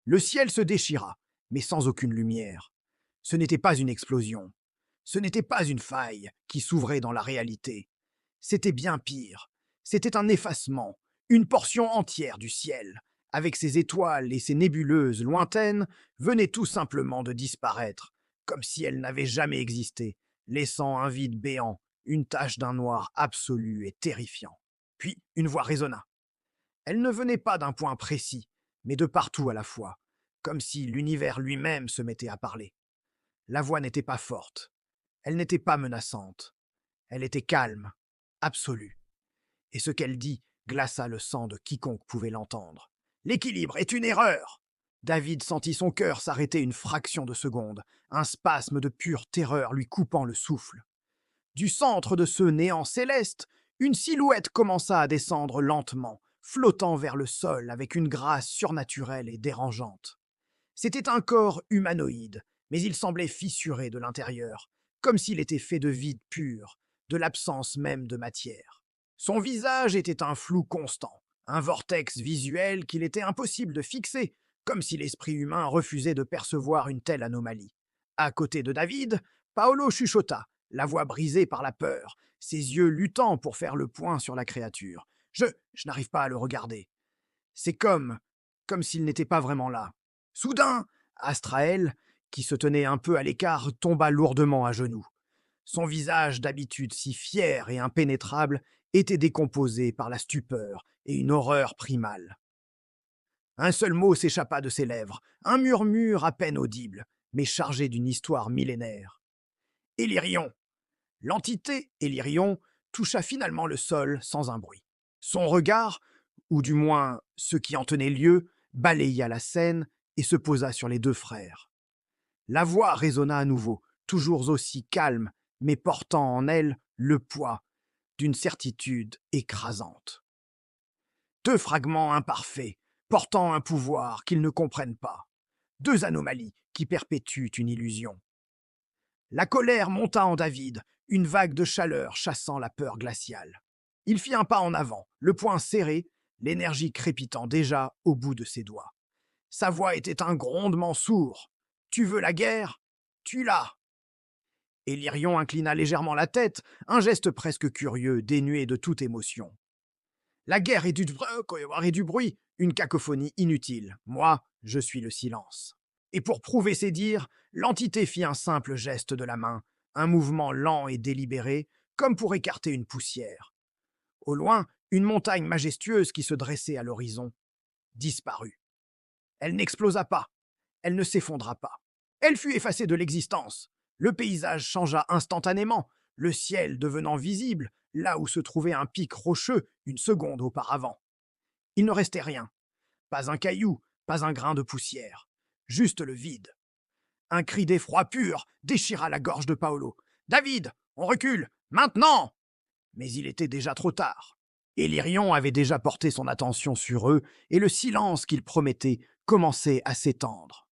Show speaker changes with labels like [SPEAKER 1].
[SPEAKER 1] Le ciel se déchira, mais sans aucune lumière. Ce n'était pas une explosion. Ce n'était pas une faille qui s'ouvrait dans la réalité. C'était bien pire. C'était un effacement, une portion entière du ciel, avec ses étoiles et ses nébuleuses lointaines, venait tout simplement de disparaître, comme si elles n'avaient jamais existé, laissant un vide béant, une tache d'un noir absolu et terrifiant. Puis une voix résonna. Elle ne venait pas d'un point précis, mais de partout à la fois, comme si l'univers lui-même se mettait à parler. La voix n'était pas forte, elle n'était pas menaçante, elle était calme, absolue. Et ce qu'elle dit glaça le sang de quiconque pouvait l'entendre. L'équilibre est une erreur. David sentit son cœur s'arrêter une fraction de seconde, un spasme de pure terreur lui coupant le souffle. Du centre de ce néant céleste, une silhouette commença à descendre lentement, flottant vers le sol avec une grâce surnaturelle et dérangeante. C'était un corps humanoïde, mais il semblait fissuré de l'intérieur, comme s'il était fait de vide pur, de l'absence même de matière. Son visage était un flou constant, un vortex visuel qu'il était impossible de fixer, comme si l'esprit humain refusait de percevoir une telle anomalie. À côté de David, Paolo chuchota, la voix brisée par la peur, ses yeux luttant pour faire le point sur la créature. Je n'arrive pas à le regarder. C'est comme s'il n'était pas vraiment là. Soudain, Astraël, qui se tenait un peu à l'écart, tomba lourdement à genoux. Son visage, d'habitude si fier et impénétrable, était décomposé par la stupeur et une horreur primale. Un seul mot s'échappa de ses lèvres, un murmure à peine audible, mais chargé d'une histoire millénaire. Élirion. L'entité, Élirion, toucha finalement le sol sans un bruit. Son regard, ou du moins ce qui en tenait lieu, balaya la scène et se posa sur les deux frères. La voix résonna à nouveau, toujours aussi calme, mais portant en elle le poids d'une certitude écrasante. Deux fragments imparfaits, portant un pouvoir qu'ils ne comprennent pas. Deux anomalies qui perpétuent une illusion. La colère monta en David, une vague de chaleur chassant la peur glaciale. Il fit un pas en avant, le poing serré, l'énergie crépitant déjà au bout de ses doigts. Sa voix était un grondement sourd. « Tu veux la guerre? Tu l'as !» Élirion inclina légèrement la tête, un geste presque curieux, dénué de toute émotion. La guerre et du bruit, une cacophonie inutile. Moi, je suis le silence. Et pour prouver ses dires, l'entité fit un simple geste de la main, un mouvement lent et délibéré, comme pour écarter une poussière. Au loin, une montagne majestueuse qui se dressait à l'horizon disparut. Elle n'explosa pas, elle ne s'effondra pas. Elle fut effacée de l'existence. Le paysage changea instantanément, le ciel devenant visible là où se trouvait un pic rocheux une seconde auparavant. Il ne restait rien. Pas un caillou, pas un grain de poussière. Juste le vide. Un cri d'effroi pur déchira la gorge de Paolo. « David, on recule, maintenant !» Mais il était déjà trop tard. Élirion avait déjà porté son attention sur eux et le silence qu'il promettait commençait à s'étendre.